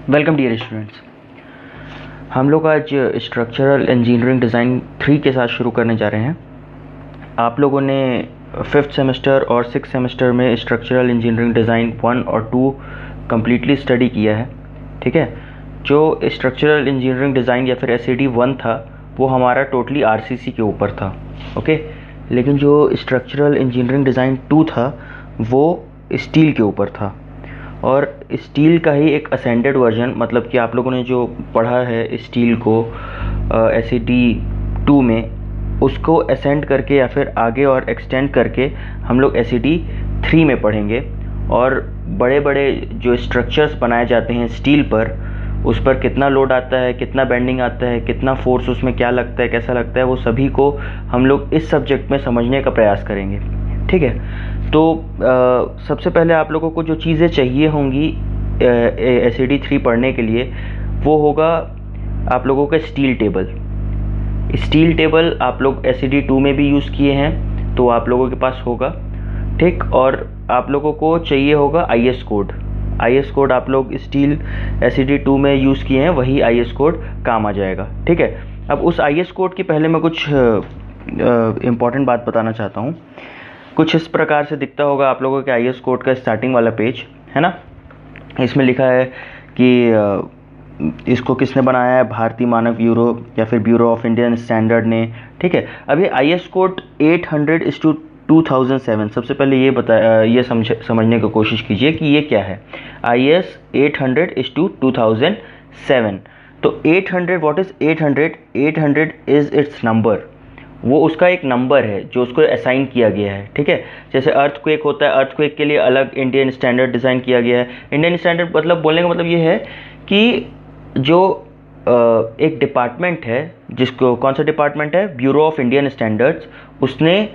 Welcome dear students. हम लोग आज स्ट्रक्चरल इंजीनियरिंग डिज़ाइन 3 के साथ शुरू करने जा रहे हैं। आप लोगों ने 5th सेमेस्टर और 6th सेमेस्टर में स्ट्रक्चरल इंजीनियरिंग डिज़ाइन 1 और 2 कम्प्लीटली स्टडी किया है, ठीक है। जो स्ट्रक्चरल इंजीनियरिंग डिज़ाइन या फिर SAD 1 था वो हमारा टोटली RCC के ऊपर था, ओके। लेकिन जो स्ट्रक्चरल इंजीनियरिंग डिज़ाइन 2 था वो स्टील के ऊपर था, और स्टील का ही एक असेंडेड वर्जन, मतलब कि आप लोगों ने जो पढ़ा है स्टील को SAD 2 में, उसको असेंड करके या फिर आगे और एक्सटेंड करके हम लोग SAD 3 में पढ़ेंगे। और बड़े बड़े जो स्ट्रक्चर्स बनाए जाते हैं स्टील पर, उस पर कितना लोड आता है, कितना बेंडिंग आता है, कितना फोर्स उसमें क्या लगता है, कैसा लगता है, वो सभी को हम लोग इस सब्जेक्ट में समझने का प्रयास करेंगे, ठीक है। तो सबसे पहले आप लोगों को जो चीज़ें चाहिए होंगी SAD 3 पढ़ने के लिए, वो होगा आप लोगों का स्टील टेबल। स्टील टेबल आप लोग SAD 2 में भी यूज़ किए हैं, तो आप लोगों के पास होगा, ठीक। और आप लोगों को चाहिए होगा IS कोड। IS कोड आप लोग स्टील SAD 2 में यूज़ किए हैं, वही IS कोड काम आ जाएगा, ठीक है। अब उस IS कोड की पहले मैं कुछ इम्पॉर्टेंट बात बताना चाहता हूँ। कुछ इस प्रकार से दिखता होगा आप लोगों के IS कोड का स्टार्टिंग वाला पेज, है ना। इसमें लिखा है कि इसको किसने बनाया है, भारतीय मानक ब्यूरो या फिर ब्यूरो ऑफ इंडियन स्टैंडर्ड ने, ठीक है। अभी IS कोड 800/2007, सबसे पहले ये समझने की कोशिश कीजिए कि ये क्या है। IS 800/2007, तो 800 what is 800 is it's number, वो उसका एक नंबर है जो उसको असाइन किया गया है, ठीक है। जैसे अर्थक्वेक होता है, अर्थक्वेक के लिए अलग इंडियन स्टैंडर्ड डिज़ाइन किया गया है। इंडियन स्टैंडर्ड मतलब बोलने का मतलब ये है कि जो एक डिपार्टमेंट है, जिसको कौन सा डिपार्टमेंट है, ब्यूरो ऑफ इंडियन स्टैंडर्ड्स, उसने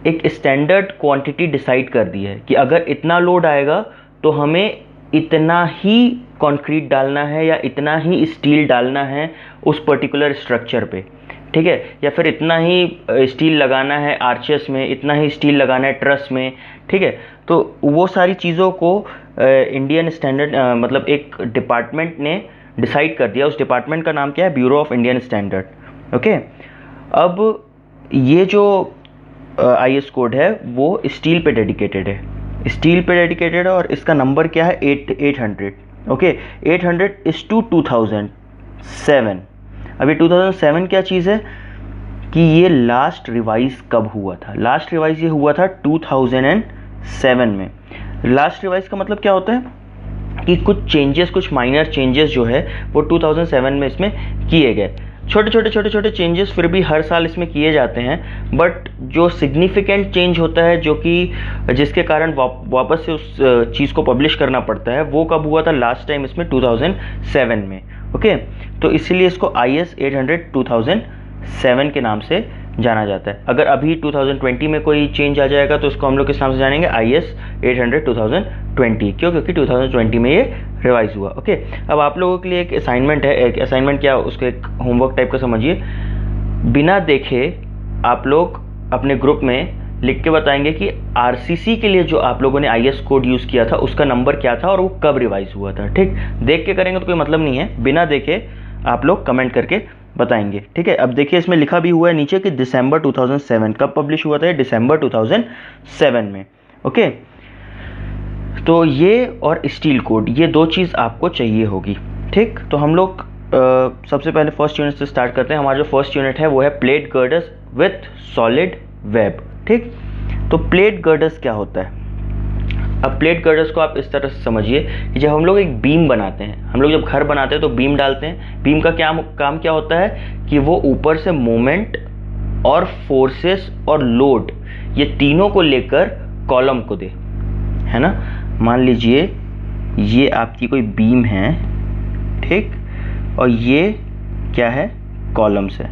एक स्टैंडर्ड क्वांटिटी डिसाइड कर दी है कि अगर इतना लोड आएगा तो हमें इतना ही कंक्रीट डालना है या इतना ही स्टील डालना है उस पर्टिकुलर स्ट्रक्चर पे, ठीक है। या फिर इतना ही स्टील लगाना है आर्चेस में, इतना ही स्टील लगाना है ट्रस में, ठीक है। तो वो सारी चीज़ों को इंडियन स्टैंडर्ड मतलब एक डिपार्टमेंट ने डिसाइड कर दिया। उस डिपार्टमेंट का नाम क्या है, bureau of Indian standard, okay. अब ये जो IS कोड है वो स्टील पे डेडिकेटेड है, स्टील पे डेडिकेटेड है, और इसका नंबर क्या है 800, ओके। 800/2007। अभी 2007 क्या चीज़ है कि ये लास्ट रिवाइज कब हुआ था। लास्ट रिवाइज ये हुआ था 2007 में। लास्ट रिवाइज का मतलब क्या होता है कि कुछ चेंजेस, कुछ माइनर चेंजेस जो है वो 2007 में इसमें किए गए। छोटे चेंजेस फिर भी हर साल इसमें किए जाते हैं, बट जो सिग्निफिकेंट चेंज होता है, जो कि जिसके कारण वापस से उस चीज़ को पब्लिश करना पड़ता है, वो कब हुआ था, लास्ट टाइम इसमें 2007 में, ओके। तो इसीलिए इसको IS 800/2007 के नाम से जाना जाता है। अगर अभी 2020 में कोई चेंज आ जाएगा तो इसको हम लोग किस नाम से जानेंगे, IS 800/2020, क्यों, क्योंकि 2020 में ये रिवाइज हुआ, ओके। अब आप लोगों के लिए एक असाइनमेंट है, एक असाइनमेंट क्या, उसको एक होमवर्क टाइप का समझिए। बिना देखे आप लोग अपने ग्रुप में लिख के बताएंगे कि RCC के लिए जो आप लोगों ने IS कोड यूज़ किया था उसका नंबर क्या था और वो कब रिवाइज हुआ था, ठीक। देख के करेंगे तो कोई मतलब नहीं है, बिना देखे आप लोग कमेंट करके बताएंगे, ठीक है। अब देखिए इसमें लिखा भी हुआ है नीचे कि दिसंबर 2007, कब पब्लिश हुआ था, दिसंबर 2007 में, ओके। तो ये और स्टील कोड, ये दो चीज़ आपको चाहिए होगी, ठीक। तो हम लोग सबसे पहले फर्स्ट यूनिट से स्टार्ट करते हैं। हमारा जो फर्स्ट यूनिट है वो है plate girders with solid web, ठीक। तो प्लेट गर्डर्स क्या होता है। अब प्लेट गर्डर्स को आप इस तरह से समझिए कि जब हम लोग एक बीम बनाते हैं, हम लोग जब घर बनाते हैं तो बीम डालते हैं। बीम का काम क्या होता है कि वो ऊपर से मोमेंट और फोर्सेस और लोड, ये तीनों को लेकर कॉलम को दे, है ना। मान लीजिए ये आपकी कोई बीम है, ठीक, और ये क्या है, कॉलम्स है,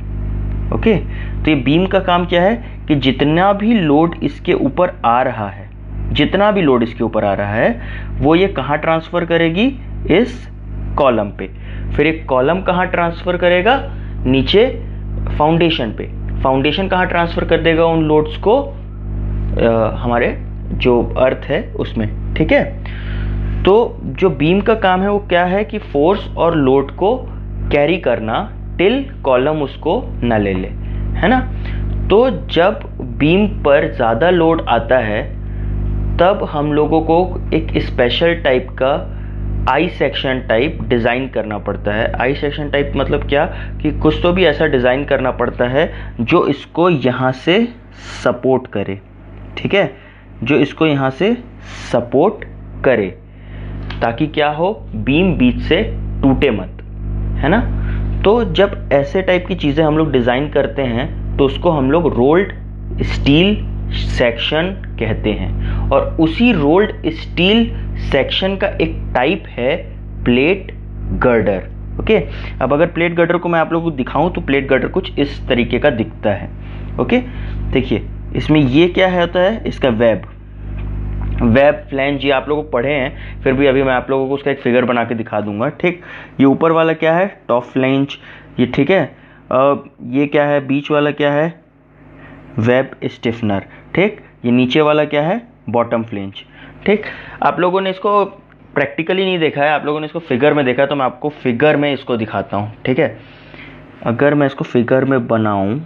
ओके। तो ये बीम का काम क्या है कि जितना भी लोड इसके ऊपर आ रहा है, जितना भी लोड इसके ऊपर आ रहा है, वो ये कहाँ ट्रांसफ़र करेगी, इस कॉलम पे। फिर एक कॉलम कहाँ ट्रांसफ़र करेगा, नीचे फाउंडेशन पे। फाउंडेशन कहाँ ट्रांसफ़र कर देगा उन लोड्स को, हमारे जो अर्थ है उसमें, ठीक है। तो जो बीम का काम है वो क्या है कि फोर्स और लोड को कैरी करना टिल कॉलम उसको न ले ले, है ना। तो जब बीम पर ज़्यादा लोड आता है तब हम लोगों को एक स्पेशल टाइप का आई सेक्शन टाइप डिज़ाइन करना पड़ता है। आई सेक्शन टाइप मतलब क्या कि कुछ तो भी ऐसा डिज़ाइन करना पड़ता है जो इसको यहाँ से सपोर्ट करे, ठीक है, जो इसको यहाँ से सपोर्ट करे ताकि क्या हो, बीम बीच से टूटे मत, है ना। तो जब ऐसे टाइप की चीज़ें हम लोग डिज़ाइन करते हैं तो उसको हम लोग रोल्ड स्टील सेक्शन कहते हैं। और उसी रोल्ड स्टील सेक्शन का एक टाइप है प्लेट गर्डर। ओके, अब अगर प्लेट गर्डर को मैं आप लोगों को दिखाऊं तो प्लेट गर्डर कुछ इस तरीके का दिखता है। ओके, देखिए इसमें ये क्या है, होता है इसका वेब फ्लैंज, ये आप लोग पढ़े हैं, फिर भी अभी मैं आप लोगों को उसका एक फिगर बना के दिखा दूंगा, ठीक। ये ऊपर वाला क्या है, टॉप फ्लैंज, ये ठीक है। ये क्या है, बीच वाला क्या है, वेब स्टिफनर, ठीक। ये नीचे वाला क्या है, बॉटम फ्लैंज, ठीक। आप लोगों ने इसको प्रैक्टिकली नहीं देखा है, आप लोगों ने इसको फिगर में देखा है, तो मैं आपको फिगर में इसको दिखाता हूँ, ठीक है। अगर मैं इसको फिगर में बनाऊं,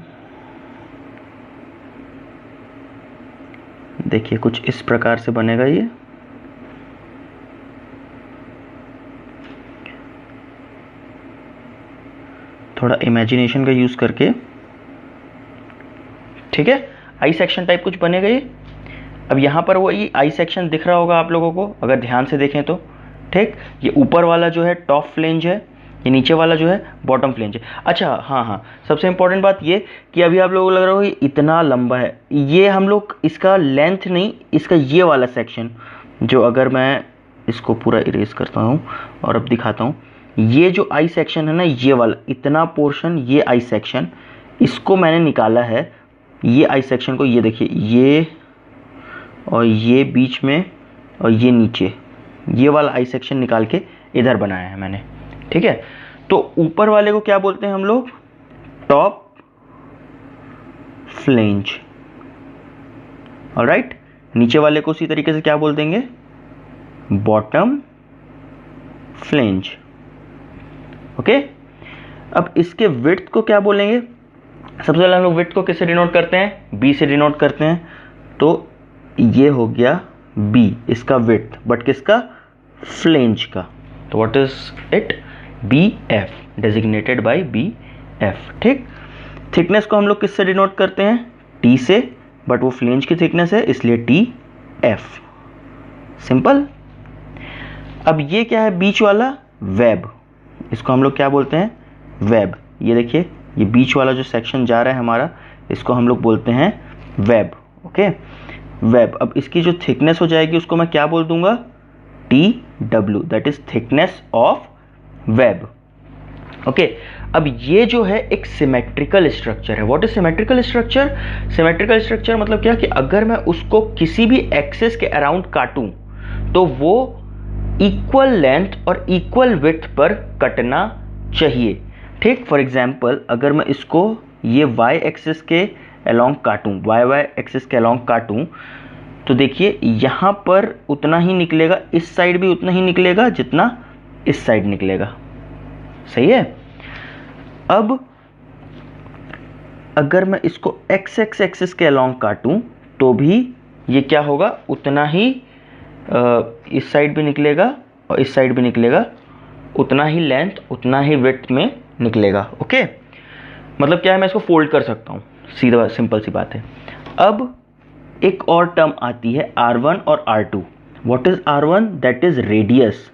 देखिए कुछ इस प्रकार से बनेगा ये। थोड़ा इमेजिनेशन का यूज करके, ठीक है, आई सेक्शन टाइप कुछ बनेगा ये। अब यहाँ पर वो ये आई सेक्शन दिख रहा होगा आप लोगों को अगर ध्यान से देखें तो, ठीक। ये ऊपर वाला जो है टॉप फ्लैंज है, ये नीचे वाला जो है बॉटम फ्लैंज है। अच्छा हाँ, सबसे इंपॉर्टेंट बात ये कि अभी आप लोगों को लग रहा होगा ये इतना लंबा है, ये हम लोग इसका लेंथ नहीं, इसका ये वाला सेक्शन जो, अगर मैं इसको पूरा इरेज करता हूँ और अब दिखाता हूँ, ये जो आई सेक्शन है ना, ये वाला इतना पोर्शन, ये आई सेक्शन, इसको मैंने निकाला है, ये आई सेक्शन को, ये देखिए, ये और ये बीच में और ये नीचे, ये वाला आई सेक्शन निकाल के इधर बनाया है मैंने, ठीक है। तो ऊपर वाले को क्या बोलते हैं हम लोग, टॉप फ्लैंज, ऑलराइट। नीचे वाले को उसी तरीके से क्या बोल देंगे, बॉटम फ्लैंज, ओके। अब इसके विड्थ को क्या बोलेंगे, सबसे पहले हम लोग विड्थ को किससे डिनोट करते हैं, बी से डिनोट करते हैं। तो ये हो गया बी, इसका विड्थ, बट किसका, फ्लैंज का। तो what is it, B F, designated by B F, ठीक। थिकनेस को हम लोग किससे डिनोट करते हैं, टी से, बट वो फ्लैंज की थिकनेस है इसलिए टी एफ, सिंपल। अब ये क्या है, बीच वाला वेब, इसको हम लोग क्या बोलते हैं, वेब। ये देखिए, ये बीच वाला जो सेक्शन जा रहा है हमारा, इसको हम लोग बोलते हैं वेब, ओके, वेब। अब इसकी जो थिकनेस हो जाएगी उसको मैं क्या बोल दूंगा, T W, that is thickness of web, okay. अब ये जो है एक सिमेट्रिकल स्ट्रक्चर है। What is symmetrical structure, symmetrical structure मतलब क्या कि अगर मैं उसको किसी भी एक्सिस के अराउंड काटूं तो वो इक्वल लेंथ और इक्वल विड्थ पर कटना चाहिए, ठीक। फॉर एग्जाम्पल अगर मैं इसको ये y एक्सिस के अलोंग काटूं, y एक्सिस के अलोंग काटूं, तो देखिए यहाँ पर उतना ही निकलेगा, इस साइड भी उतना ही निकलेगा जितना इस साइड निकलेगा, सही है। अब अगर मैं इसको x एक्सिस के अलोंग काटूं तो भी ये क्या होगा, उतना ही इस साइड भी निकलेगा और इस साइड भी निकलेगा, उतना ही लेंथ उतना ही विड्थ में निकलेगा, ओके। मतलब क्या है, मैं इसको फोल्ड कर सकता हूँ, सीधा सिंपल सी बात है। अब एक और टर्म आती है R1 और R2। What is R1, that is radius,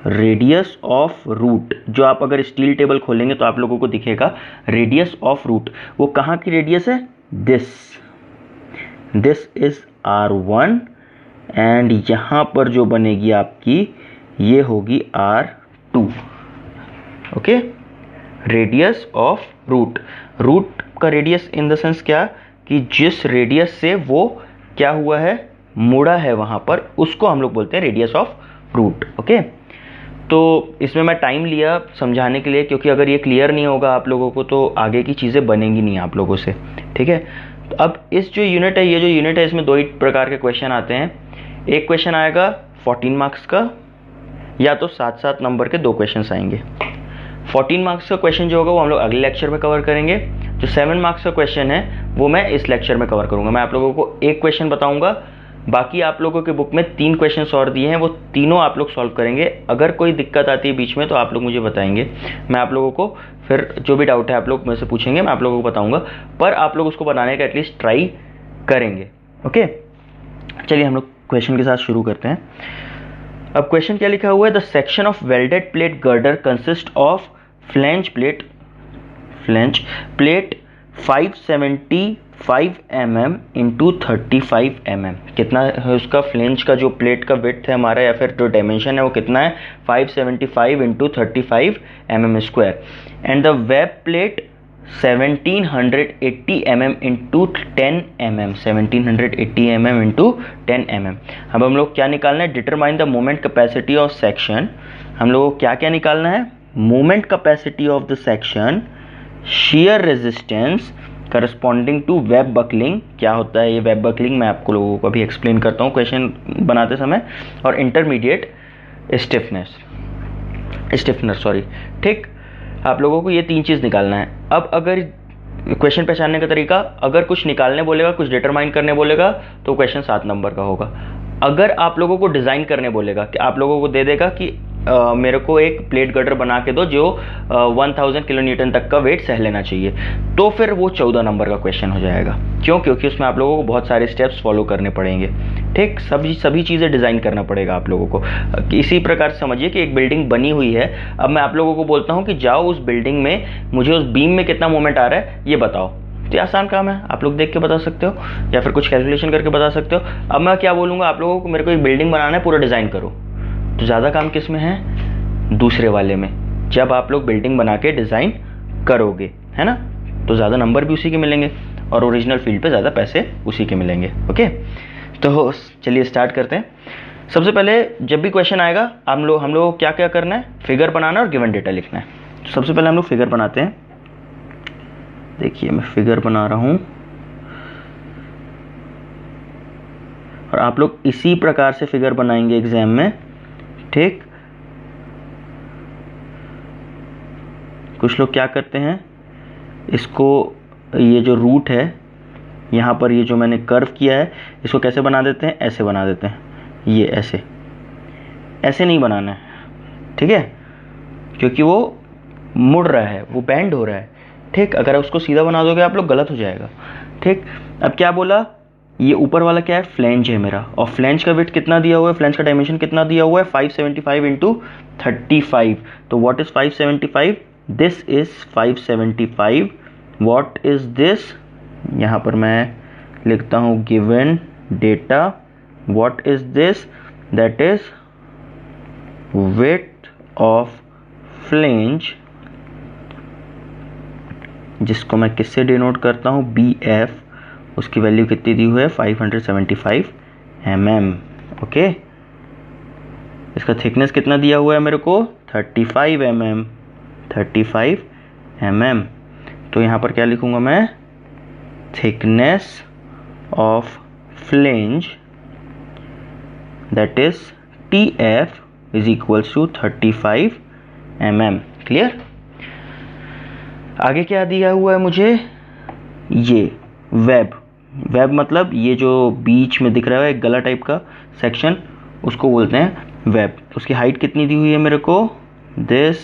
radius of root. जो आप अगर स्टील टेबल खोलेंगे तो आप लोगों को दिखेगा रेडियस ऑफ रूट, वो कहाँ की रेडियस है, दिस इज R1, एंड यहाँ पर जो बनेगी आपकी ये होगी R2, okay. Radius of root, root का रेडियस इन द सेंस क्या कि जिस रेडियस से वो क्या हुआ है, मुड़ा है वहाँ पर, उसको हम लोग बोलते हैं रेडियस ऑफ रूट, ओके। तो इसमें मैं टाइम लिया समझाने के लिए, क्योंकि अगर ये क्लियर नहीं होगा आप लोगों को तो आगे की चीज़ें बनेंगी नहीं आप लोगों से, ठीक है। तो अब इस जो यूनिट है, ये जो यूनिट है, इसमें दो ही प्रकार के क्वेश्चन आते हैं। एक क्वेश्चन आएगा 14 मार्क्स का या तो 7-7 नंबर के 2 क्वेश्चन आएंगे। 14 मार्क्स का क्वेश्चन जो होगा वो हम लोग अगले लेक्चर में कवर करेंगे। जो 7 मार्क्स का क्वेश्चन है वो मैं इस लेक्चर में कवर करूंगा। मैं आप लोगों को एक क्वेश्चन बताऊंगा, बाकी आप लोगों के बुक में 3 क्वेश्चंस और दिए हैं, वो तीनों आप लोग सॉल्व करेंगे। अगर कोई दिक्कत आती है बीच में तो आप लोग मुझे बताएंगे, मैं आप लोगों को फिर जो भी डाउट है आप लोग मेरे से पूछेंगे, मैं आप लोगों को बताऊंगा, पर आप लोग उसको बनाने का एटलीस्ट ट्राई करेंगे। ओके, चलिए हम लोग क्वेश्चन के साथ शुरू करते हैं। अब क्वेश्चन क्या लिखा हुआ है, the section of welded plate girder consist of flange plate 575 mm into 35 mm। कितना है उसका फ्लेंज का जो प्लेट का विड्थ है हमारा, या फिर जो डायमेंशन है वो कितना है, 575 into 35 mm square. And the web plate 1780 mm into 10 mm, 1780 mm into 10 mm। अब हम लोग क्या निकालना है, determine the moment capacity of section. हम लोगों को क्या क्या निकालना है, moment capacity of the section, shear resistance corresponding to web buckling. क्या होता है ये वेब बकलिंग, मैं आपको लोगों को अभी एक्सप्लेन करता हूँ क्वेश्चन बनाते समय। और इंटरमीडिएट स्टिफनर सॉरी, ठीक। आप लोगों को ये 3 चीज़ निकालना है। अब अगर क्वेश्चन पहचानने का तरीका, अगर कुछ निकालने बोलेगा, कुछ डिटरमाइन करने बोलेगा तो क्वेश्चन 7 नंबर का होगा। अगर आप लोगों को डिज़ाइन करने बोलेगा, कि आप लोगों को दे देगा कि मेरे को एक प्लेट गर्डर बना के दो जो 1000 किलो न्यूटन तक का वेट सह लेना चाहिए, तो फिर वो 14 नंबर का क्वेश्चन हो जाएगा। क्यों? क्योंकि उसमें आप लोगों को बहुत सारे स्टेप्स फॉलो करने पड़ेंगे, ठीक। सभी चीज़ें डिज़ाइन करना पड़ेगा आप लोगों को। इसी प्रकार से समझिए कि एक बिल्डिंग बनी हुई है, अब मैं आप लोगों को बोलता हूँ कि जाओ उस बिल्डिंग में, मुझे उस बीम में कितना मोमेंट आ रहा है ये बताओ, तो आसान काम है, आप लोग देख के बता सकते हो या फिर कुछ कैलकुलेशन करके बता सकते हो। अब मैं क्या बोलूँगा आप लोगों को, मेरे को एक बिल्डिंग बनाना है, पूरा डिज़ाइन करो, तो ज़्यादा काम किस में है, दूसरे वाले में। जब आप लोग बिल्डिंग बना के डिज़ाइन करोगे, है ना, तो ज़्यादा नंबर भी उसी के मिलेंगे और ओरिजिनल फील्ड पे ज़्यादा पैसे उसी के मिलेंगे। ओके, तो चलिए स्टार्ट करते हैं। सबसे पहले जब भी क्वेश्चन आएगा हम लोग को क्या क्या करना है, फिगर बनाना और गिवन डेटा लिखना है। तो सबसे पहले हम लोग फिगर बनाते हैं। देखिए मैं फिगर बना रहा हूँ और आप लोग इसी प्रकार से फिगर बनाएंगे एग्जाम में, ठीक। कुछ लोग क्या करते हैं, इसको ये जो रूट है यहाँ पर, ये जो मैंने कर्व किया है, इसको कैसे बना देते हैं, ऐसे बना देते हैं। ये ऐसे नहीं बनाना है, ठीक है, क्योंकि वो मुड़ रहा है, वो बेंड हो रहा है, ठीक। अगर उसको सीधा बना दोगे आप लोग गलत हो जाएगा, ठीक। अब क्या बोला, ये ऊपर वाला क्या है, फ्लेंज है मेरा, और फ्लेंज का विड्थ कितना दिया हुआ है, फ्लेंज का डायमेंशन कितना दिया हुआ है, 575 इंटू 35। तो what is 575, this is 575। What is this, यहाँ पर मैं लिखता हूँ given data. What is this, that is width of flange, जिसको मैं किससे डिनोट करता हूँ, BF। उसकी वैल्यू कितनी दी हुई है, 575 mm। ओके, इसका थिकनेस कितना दिया हुआ है मेरे को, 35 mm, 35 mm। तो यहाँ पर क्या लिखूँगा मैं, thickness of flange that is TF is equals to 35 mm। Clear. आगे क्या दिया हुआ है मुझे, ये वेब मतलब ये जो बीच में दिख रहा है एक गला टाइप का सेक्शन, उसको बोलते हैं वेब। उसकी हाइट कितनी दी हुई है मेरे को, this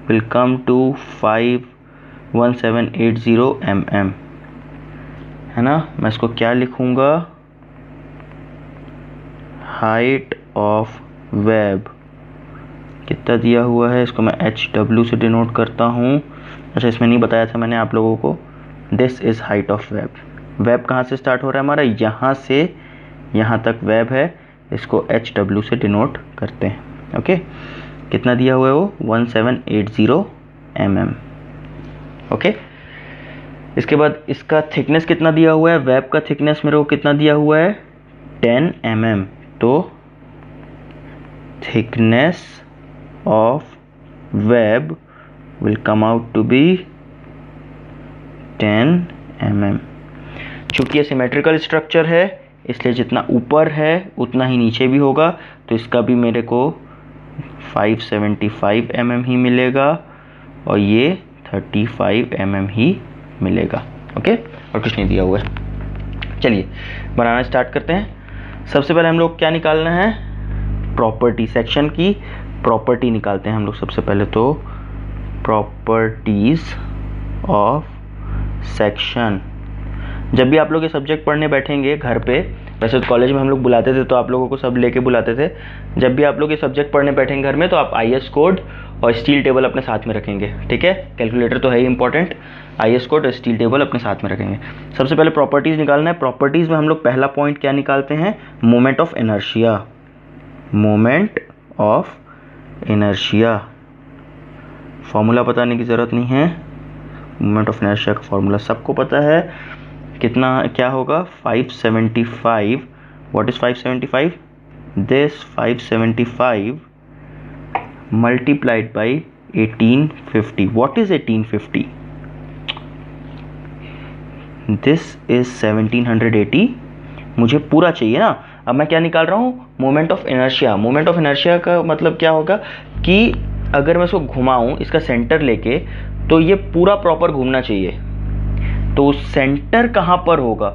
will come to 51780 mm, है ना। मैं इसको क्या लिखूँगा, हाइट ऑफ वेब कितना दिया हुआ है, इसको मैं HW से डिनोट करता हूँ। अच्छा, इसमें नहीं बताया था मैंने आप लोगों को, this is height of web. Web कहाँ से स्टार्ट हो रहा है हमारा, यहाँ से यहाँ तक वेब है, इसको HW से डिनोट करते हैं। ओके, कितना दिया हुआ है वो, 1780 mm। ओके, इसके बाद इसका थिकनेस कितना दिया हुआ है, वेब का थिकनेस मेरे को कितना दिया हुआ है, 10 mm। तो thickness of web will come out to be 10 mm। चूंकि ये सिमेट्रिकल स्ट्रक्चर है, इसलिए जितना ऊपर है उतना ही नीचे भी होगा, तो इसका भी मेरे को 575 mm ही मिलेगा और ये 35 mm ही मिलेगा। ओके, और कुछ नहीं दिया हुआ है। चलिए बनाना स्टार्ट करते हैं। सबसे पहले हम लोग क्या निकालना है, प्रॉपर्टी, सेक्शन की प्रॉपर्टी निकालते हैं हम लोग सबसे पहले। तो प्रॉपर्टीज ऑफ सेक्शन, जब भी आप लोग ये सब्जेक्ट पढ़ने बैठेंगे घर पे, वैसे तो कॉलेज में हम लोग बुलाते थे तो आप लोगों को सब लेके बुलाते थे, जब भी आप लोग ये सब्जेक्ट पढ़ने बैठेंगे घर में तो आप IS कोड और स्टील टेबल अपने साथ में रखेंगे। ठीक है, कैलकुलेटर तो है ही इंपॉर्टेंट, IS कोड और स्टील टेबल अपने साथ में रखेंगे। सबसे पहले प्रॉपर्टीज निकालना है। प्रॉपर्टीज में हम लोग पहला पॉइंट क्या निकालते हैं, moment of inertia. Moment of inertia, formula बताने की ज़रूरत नहीं है, मोमेंट ऑफ इनर्शिया का फॉर्मूला सबको पता है। कितना क्या होगा, 575, what is 575, this 575 multiplied by 1850, what is 1850, this is 1780, मुझे पूरा चाहिए ना। अब मैं क्या निकाल रहा हूँ, moment of inertia. Moment of inertia का मतलब क्या होगा कि अगर मैं इसको घुमाऊँ इसका सेंटर लेके, तो ये पूरा प्रॉपर घूमना चाहिए। तो सेंटर कहाँ पर होगा,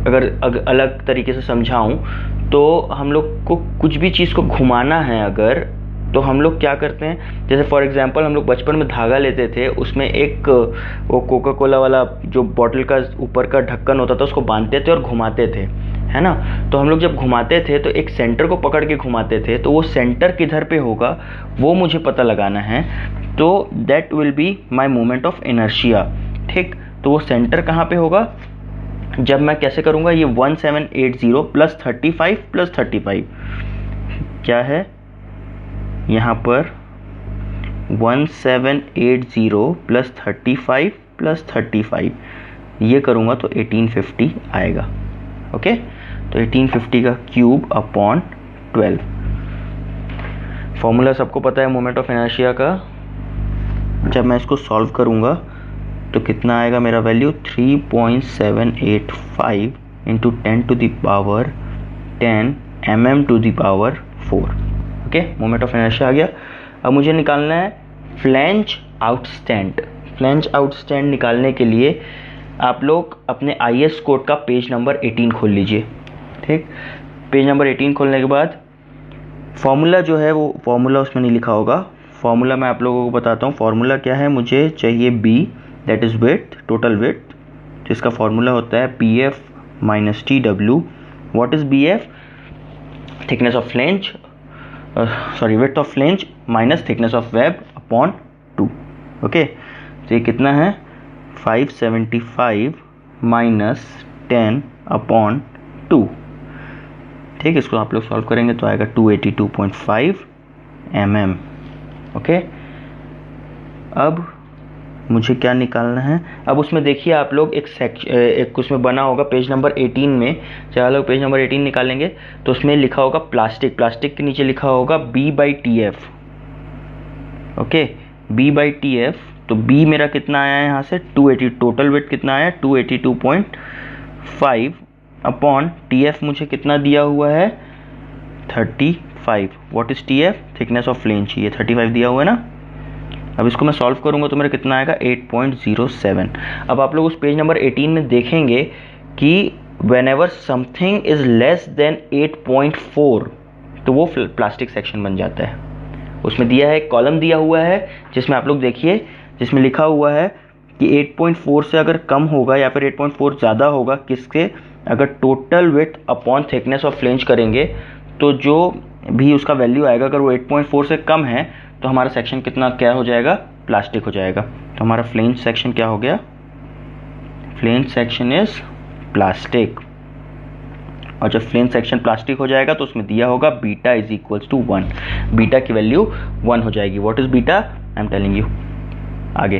अगर अलग तरीके से समझाऊँ तो हम लोग को कुछ भी चीज़ को घुमाना है अगर, तो हम लोग क्या करते हैं, जैसे फॉर एग्जांपल हम लोग बचपन में धागा लेते थे, उसमें एक वो कोका कोला वाला जो बॉटल का ऊपर का ढक्कन होता था उसको बांधते थे और घुमाते थे, है ना। तो हम लोग जब घुमाते थे तो एक सेंटर को पकड़ के घुमाते थे, तो वो सेंटर किधर पे होगा वो मुझे पता लगाना है। तो that will be my moment of inertia. ठीक, तो वो सेंटर कहाँ पे होगा, जब मैं कैसे करूँगा, ये 1780 प्लस 35 प्लस 35 क्या है यहाँ पर, 1780 प्लस 35 प्लस 35, ये करूँगा तो 1850 आएगा। ओके, तो 1850 का क्यूब अपॉन 12, फॉर्मूला सबको पता है मोमेंट ऑफ इनर्शिया का। जब मैं इसको सॉल्व करूँगा तो कितना आएगा मेरा value, 3.785 into 10 to the power 10 mm to the power 4। Okay, moment of inertia आ गया। अब मुझे निकालना है फ्लैंज आउटस्टैंड। फ्लैंज आउटस्टैंड निकालने के लिए आप लोग अपने IS कोड का पेज नंबर 18 खोल लीजिए। ठीक, पेज नंबर 18 खोलने के बाद फॉर्मूला जो है वो फॉर्मूला उसमें नहीं लिखा होगा, फॉर्मूला मैं आप लोगों को बताता हूँ। फॉर्मूला क्या है, मुझे चाहिए B, that is width, total width, जिसका फॉर्मूला होता है PF minus TW। What is BF, thickness of flange, sorry width of flange minus thickness of web upon 2। Okay, तो ये कितना है, 575 माइनस 10 अपॉन 2। ठीक, इसको आप लोग सॉल्व करेंगे तो आएगा 282.5 mm। ओके, अब मुझे क्या निकालना है, अब उसमें देखिए आप लोग एक उसमें बना होगा पेज नंबर 18 में, चाहे लोग पेज नंबर 18 निकालेंगे तो उसमें लिखा होगा प्लास्टिक, प्लास्टिक के नीचे लिखा होगा B/TF। ओके, B/TF, तो B मेरा कितना आया है यहाँ से 280, टोटल वेट कितना आया 282.5 अपॉन TF मुझे कितना दिया हुआ है 35। What is TF, thickness of flange, ये 35 दिया हुआ है ना। अब इसको मैं सॉल्व करूंगा तो मेरा कितना आएगा 8.07। अब आप लोग उस पेज नंबर 18 में देखेंगे कि whenever something is less than 8.4 तो वो प्लास्टिक सेक्शन बन जाता है। उसमें दिया है, एक कॉलम दिया हुआ है जिसमें आप लोग देखिए, जिसमें लिखा हुआ है कि 8.4 से अगर कम होगा या फिर 8.4 ज़्यादा होगा किसके, अगर total width upon thickness of flange करेंगे तो जो भी उसका वैल्यू आएगा, अगर वो 8.4 से कम है तो हमारा सेक्शन कितना क्या हो जाएगा, प्लास्टिक हो जाएगा। तो हमारा फ्लैंज सेक्शन क्या हो गया, फ्लैंज सेक्शन इज प्लास्टिक। और जब फ्लैंज सेक्शन प्लास्टिक हो जाएगा तो उसमें दिया होगा beta is equals to 1, beta की वैल्यू 1 हो जाएगी। What is beta, I am telling you आगे।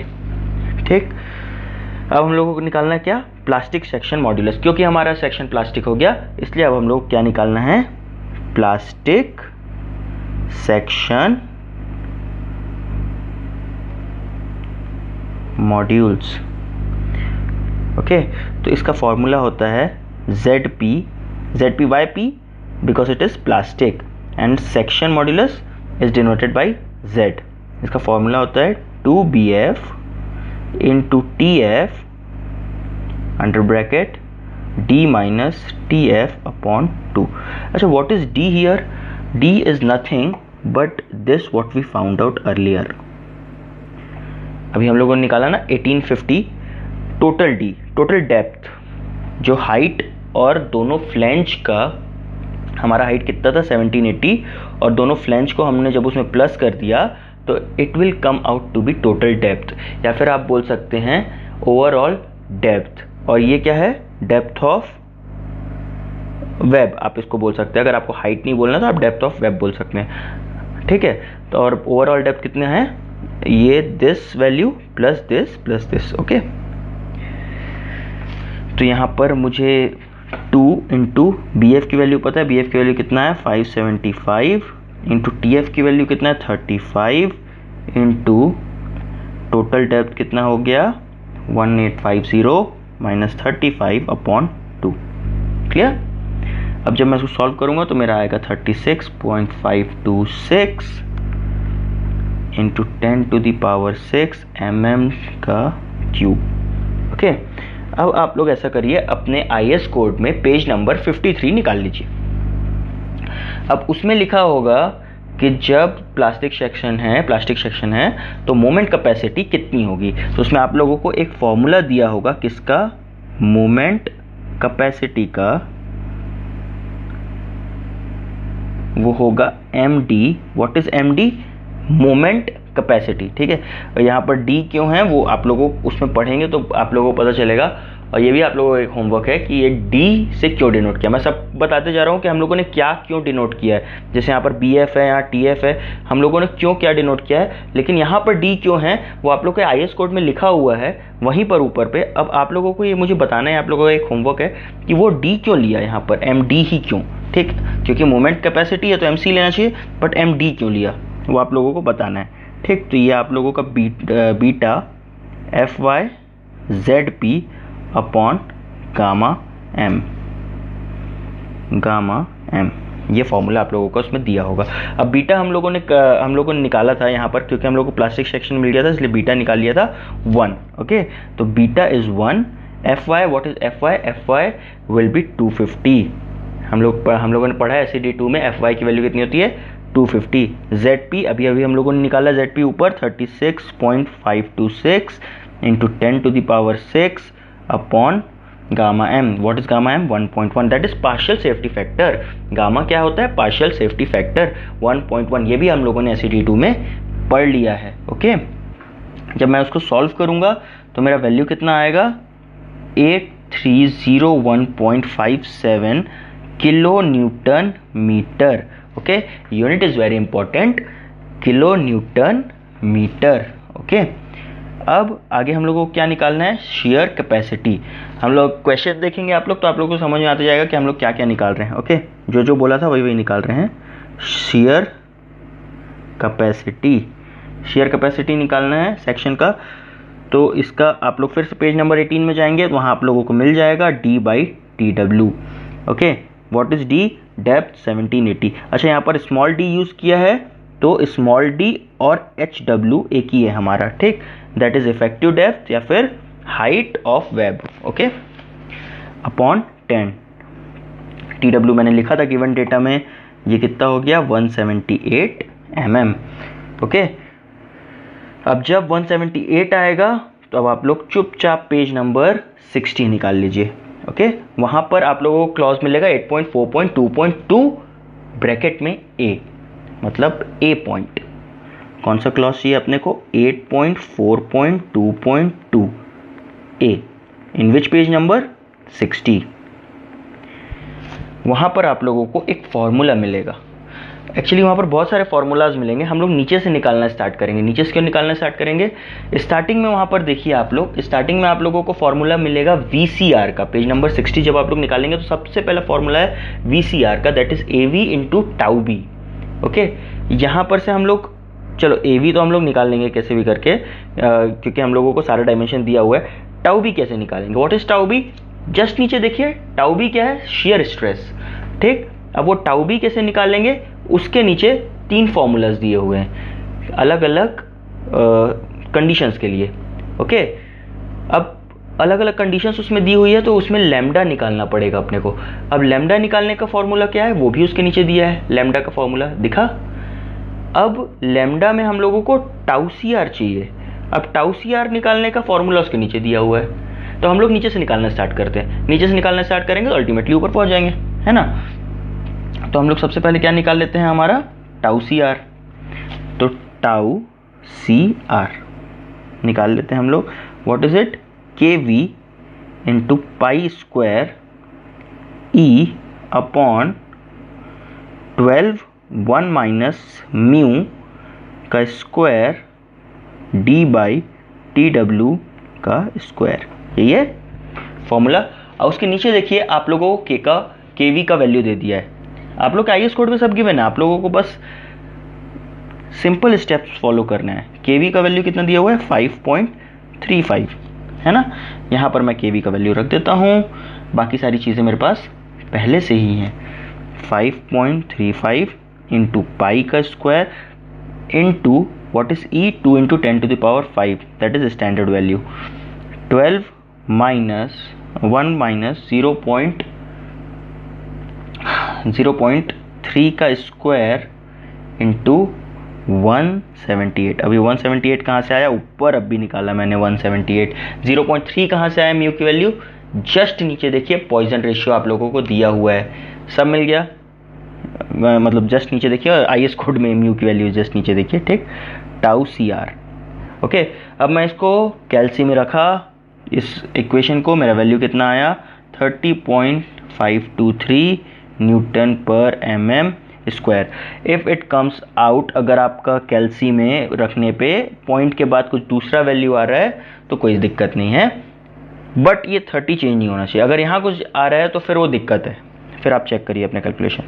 ठीक, अब हम लोगों को निकालना है क्या, प्लास्टिक सेक्शन मॉड्यूलस। क्योंकि हमारा सेक्शन प्लास्टिक हो गया इसलिए अब हम लोग क्या निकालना है, प्लास्टिक सेक्शन मॉड्यूल्स। ओके, तो इसका फॉर्मूला होता है ZP why P? Because it is plastic and section modulus is denoted by Z. इसका फॉर्मूला होता है 2BF into TF under bracket D minus TF upon 2. अच्छा, what is D here? D is nothing but this what we found out earlier. अभी हम लोगों ने निकाला ना 1850 टोटल D, टोटल डेप्थ, जो हाइट और दोनों फ्लैंज का, हमारा हाइट कितना था 1780, और दोनों फ्लैंज को हमने जब उसमें प्लस कर दिया तो it will come out to be total depth, या फिर आप बोल सकते हैं ओवरऑल डेप्थ। और ये क्या है? डेप्थ ऑफ वेब आप इसको बोल सकते हैं। अगर आपको हाइट नहीं बोलना तो आप डेप्थ ऑफ वेब बोल सकते हैं, ठीक है। तो और ओवरऑल डेप्थ कितने हैं? ये this value plus this, okay. तो यहाँ पर मुझे 2 इंटू बी एफ की वैल्यू पता है, बी एफ की वैल्यू कितना है 575, इंटू टी एफ की वैल्यू कितना है 35, इंटू टोटल डेप्थ कितना हो गया 1850 माइनस 35 अपॉन 2। क्लियर? अब जब मैं इसको सॉल्व करूंगा तो मेरा आएगा 36.526 into 10 to the power 6 mm का क्यूब, ओके। अब आप लोग ऐसा करिए, अपने IS कोड में पेज नंबर 53 निकाल लीजिए। अब उसमें लिखा होगा कि जब प्लास्टिक सेक्शन है तो मोमेंट कैपेसिटी कितनी होगी। तो उसमें आप लोगों को एक फॉर्मूला दिया होगा किसका? मोमेंट कैपेसिटी का, वो होगा MD। What is MD? Moment capacity, ठीक है। और यहाँ पर D क्यों है वो आप लोगों उसमें पढ़ेंगे तो आप लोगों को पता चलेगा। और ये भी आप लोगों का एक होमवर्क है कि ये D से क्यों डिनोट किया। मैं सब बताते जा रहा हूँ कि हम लोगों ने क्या क्यों डिनोट किया है। जैसे यहाँ पर BF है, यहाँ TF है, हम लोगों ने क्यों क्या डिनोट किया है, लेकिन यहाँ पर D क्यों है वो आप लोग के IS कोड में लिखा हुआ है वहीं पर ऊपर पे। अब आप लोगों को ये मुझे बताना है, आप लोगों का एक होमवर्क है कि वो D क्यों लिया यहाँ पर, MD ही क्यों, ठीक। क्योंकि मोमेंट कैपेसिटी है तो MC लेना चाहिए, बट MD क्यों लिया वो आप लोगों को बताना है, ठीक। तो ये आप लोगों का beta FY ZP upon gamma M, ये फॉर्मूला आप लोगों को उसमें दिया होगा। अब बीटा हम लोगों ने निकाला था यहाँ पर, क्योंकि हम लोग को प्लास्टिक सेक्शन मिल गया था इसलिए बीटा निकाल लिया था 1, ओके। तो beta is 1। FY, what is FY? FY will be 250। हम लोगों ने पढ़ा है SED2 में FY की वैल्यू कितनी होती है 250। ZP अभी हम लोगों ने निकाला, ZP ऊपर 36.526 into 10 to the power 6 upon gamma M। What is gamma M? 1.1, that is partial safety factor. Gamma क्या होता है? Partial safety factor 1.1। ये भी हम लोगों ने SED2 में पढ़ लिया है, ओके। जब मैं उसको सॉल्व करूंगा तो मेरा वैल्यू कितना आएगा 8301.57 kilo newton metre, okay. Unit is very important, kilo newton metre, okay. अब आगे हम लोगों को क्या निकालना है? Shear capacity. हम लोग क्वेश्चन देखेंगे आप लोग तो आप लोगों को समझ में आता जाएगा कि हम लोग क्या क्या निकाल रहे हैं, ओके। जो बोला था वही निकाल रहे हैं। शेयर कैपेसिटी निकालना है सेक्शन का। तो इसका आप लोग फिर से पेज नंबर 18 में जाएंगे तो वहाँ आप लोगों को मिल जाएगा D/TW, okay. What is D? Depth 1780। अच्छा, यहाँ पर स्मॉल d यूज किया है तो स्मॉल d और HW एक ही है हमारा, ठीक। दैट इज इफेक्टिव डेप्थ या फिर height of web, okay, upon 10। TW मैंने लिखा था गिवन डेटा में, ये कितना हो गया 178 mm, ओके। अब जब 178 आएगा तो अब आप लोग चुपचाप पेज नंबर 60 निकाल लीजिए, ओके। वहां पर आप लोगों को क्लॉज मिलेगा 8.4.2.2 ब्रैकेट में A, मतलब A पॉइंट। कौन सा क्लॉज चाहिए अपने को? 8.4.2.2 A, in which page number 60। वहां पर आप लोगों को एक फॉर्मूला मिलेगा। एक्चुअली वहाँ पर बहुत सारे फार्मूलाज मिलेंगे। हम लोग नीचे से निकालना स्टार्ट करेंगे। नीचे से क्यों निकालना स्टार्ट करेंगे? स्टार्टिंग में वहाँ पर देखिए आप लोग, स्टार्टिंग में आप लोगों को फार्मूला मिलेगा VCR का। पेज नंबर 60 जब आप लोग निकालेंगे तो सबसे पहला फार्मूला है VCR का, that is AV into tau b, okay. यहाँ पर से हम लोग, चलो AV तो हम लोग निकाल लेंगे कैसे भी करके, क्योंकि हम लोगों को सारा डायमेंशन दिया हुआ है। टाउ बी कैसे निकालेंगे? What is tau b? Just नीचे देखिए टाउ बी क्या है, शियर स्ट्रेस, ठीक। अब वो टाउ बी कैसे निकालेंगे, उसके नीचे 3 फॉर्मूलाज दिए हुए हैं अलग अलग कंडीशंस के लिए, ओके। अब अलग अलग कंडीशंस उसमें दी हुई है तो उसमें लैम्डा निकालना पड़ेगा अपने को। अब लैम्डा निकालने का फॉर्मूला क्या है, वो भी उसके नीचे दिया है, लैम्डा का फॉर्मूला दिखा। अब लैम्डा में हम लोगों को टाउ सी आर चाहिए। अब टाउ सी आर निकालने का फॉर्मूला उसके नीचे दिया हुआ है, तो हम लोग नीचे से निकालना स्टार्ट करते हैं। नीचे से निकालना स्टार्ट करेंगे तो अल्टीमेटली ऊपर पहुंच जाएंगे, है ना। तो हम लोग सबसे पहले क्या निकाल लेते हैं, हमारा टाउ सी आर। तो टाउ सी आर निकाल लेते हैं हम लोग। What is it, K V into pi square E upon 12 1 minus mu का square D by T W का स्क्वायर, यही है फॉर्मूला। और उसके नीचे देखिए आप लोगों को के वी का वैल्यू दे दिया है। आप लोग आईएएस कोड में सब गिवन है, आप लोगों को बस सिंपल स्टेप्स फॉलो करना है। के वी का वैल्यू कितना दिया हुआ है, 5.35, है ना। यहाँ पर मैं के वी का वैल्यू रख देता हूँ, बाकी सारी चीज़ें मेरे पास पहले से ही हैं। 5.35 इंटू पाई का square into what is e, 2 into 10 to the power 5, that is standard value। 12 minus 1 minus 0.3 का स्क्वायर इंटू 178। अभी 178 कहाँ से आया, ऊपर अभी निकाला मैंने 178। 0.3 कहाँ से आया म्यू की वैल्यू, जस्ट नीचे देखिए पॉइजन रेशियो आप लोगों को दिया हुआ है, सब मिल गया। मतलब जस्ट नीचे देखिए आईएएस कोड में म्यू की वैल्यू जस्ट नीचे देखिए, ठीक। टाउ सी आर, ओके। अब मैं इसको कैल्सी में रखा, इस इक्वेशन को, मेरा वैल्यू कितना आया 30.523 न्यूटन पर mm square. If it comes out, अगर आपका कैल्सी में रखने पे पॉइंट के बाद कुछ दूसरा वैल्यू आ रहा है तो कोई दिक्कत नहीं है, बट ये 30 चेंज नहीं होना चाहिए। अगर यहाँ कुछ आ रहा है तो फिर वो दिक्कत है, फिर आप चेक करिए अपने कैलकुलेशन।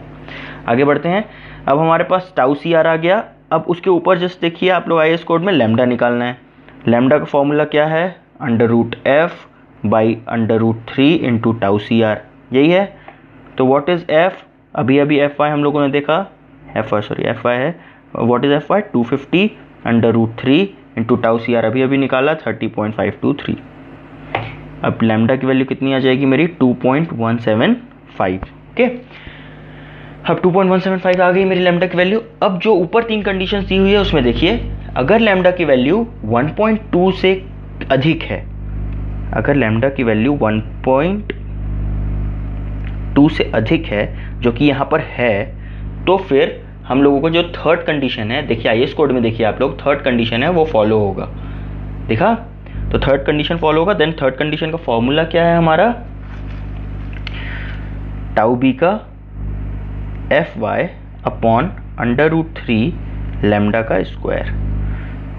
आगे बढ़ते हैं। अब हमारे पास टाउ सी आर आ गया। अब उसके ऊपर जस्ट देखिए आप लोग आईएएस कोड में लैम्डा निकालना है। लैम्डा का फॉर्मूला क्या है, √f by √3 into tau C r, यही है। तो व्हाट इज f, अभी अभी एफ वाई हम लोगों ने देखा, एफ वाई है, what is f y 250 √3 into tau C r अभी अभी निकाला 30.523। अब लैम्डा की वैल्यू कितनी आ जाएगी मेरी 2.175, ओके। अब 2.175 आ गई मेरी लैम्डा की वैल्यू। अब जो ऊपर 3 कंडीशंस दी हुई है उसमें देखिए, अगर लैम्डा की वैल्यू 1.2 से अधिक है, अगर लैम्डा की वैल्यू 1.2 से अधिक है, जो कि यहाँ पर है, तो फिर हम लोगों को जो थर्ड कंडीशन है, देखिए आईएएस कोड में देखिए आप लोग, थर्ड कंडीशन है वो फॉलो होगा, देखा। तो थर्ड कंडीशन फॉलो होगा। देन थर्ड कंडीशन का फॉर्मूला क्या है हमारा, टाउ बी का एफ वाई अपॉन √3 लैम्डा का स्क्वायर,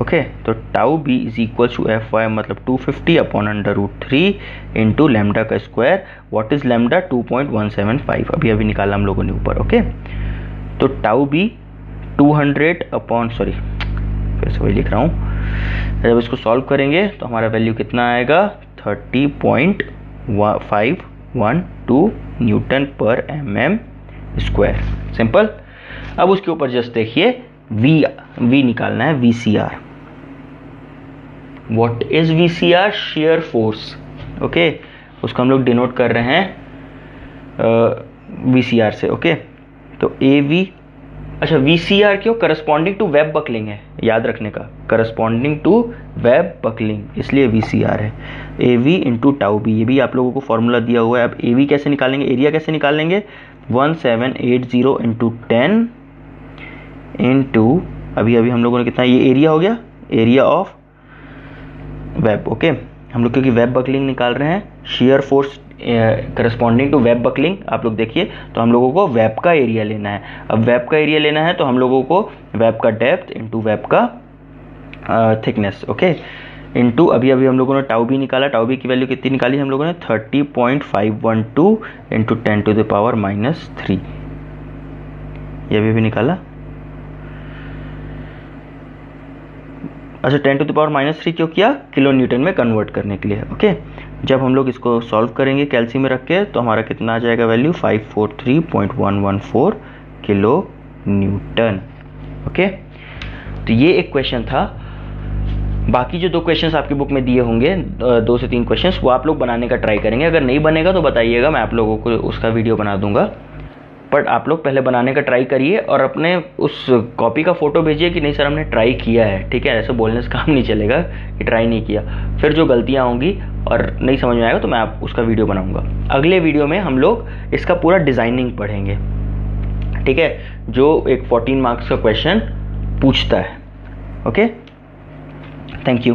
ओके। तो tau b is equal to f y मतलब 250 अपॉन √3 इंटू लैम्डा का स्क्वायर। व्हाट इज लैम्डा 2.175, अभी अभी निकाला हम लोगों ने ऊपर, ओके। तो टाउ बी 200 अपॉन, सॉरी फिर से वही लिख रहा हूँ, जब इसको सॉल्व करेंगे तो हमारा वैल्यू कितना आएगा 30.512 न्यूटन पर mm स्क्वायर, सिंपल। अब उसके ऊपर जस्ट देखिए वी निकालना है, VCR। What is VCR, shear force, okay. उसको हम लोग डिनोट कर रहे हैं VCR से, ओके। तो AV, अच्छा VCR क्यों, करस्पॉन्डिंग टू वेब बकलिंग है, याद रखने का, करस्पॉन्डिंग टू वेब बकलिंग, इसलिए VCR है। AV इंटू टाउ बी, ये भी आप लोगों को फॉर्मूला दिया हुआ है। अब AV कैसे निकालेंगे, एरिया कैसे निकालेंगे, 1780 इंटू 10 इंटू, अभी अभी हम लोगों ने कितना, ये एरिया हो गया, एरिया ऑफ वेब, ओके। हम लोग क्योंकि वेब बकलिंग निकाल रहे हैं, shear force corresponding to web buckling, आप लोग देखिए, तो हम लोगों को वेब का एरिया लेना है। अब वेब का एरिया लेना है तो हम लोगों को वेब का डेप्थ इंटू वेब का थिकनेस, ओके, इंटू अभी अभी हम लोगों ने टाउ बी निकाला। टाउ बी की वैल्यू कितनी निकाली हम लोगों ने 30.512 इंटू 10 टू द पावर -3, ये भी निकाला। अच्छा 10 टू द पावर -3 क्यों किया, किलो न्यूटन में कन्वर्ट करने के लिए, ओके। जब हम लोग इसको सॉल्व करेंगे कैल्सी में रख के तो हमारा कितना आ जाएगा वैल्यू 543.114 किलो न्यूटन। ओके, तो ये एक क्वेश्चन था। बाकी जो 2 क्वेश्चंस आपकी बुक में दिए होंगे 2 से 3 क्वेश्चंस, वो आप लोग बनाने का ट्राई करेंगे। अगर नहीं बनेगा तो बताइएगा, मैं आप लोगों को उसका वीडियो बना दूंगा। बट आप लोग पहले बनाने का ट्राई करिए और अपने उस कॉपी का फ़ोटो भेजिए कि नहीं सर हमने ट्राई किया है। ठीक है, ऐसे बोलने से काम नहीं चलेगा कि ट्राई नहीं किया। फिर जो गलतियाँ होंगी और नहीं समझ में आएगा तो मैं आप उसका वीडियो बनाऊंगा। अगले वीडियो में हम लोग इसका पूरा डिज़ाइनिंग पढ़ेंगे। ठीक है, जो एक 14 मार्क्स का क्वेश्चन पूछता है। Okay, thank you.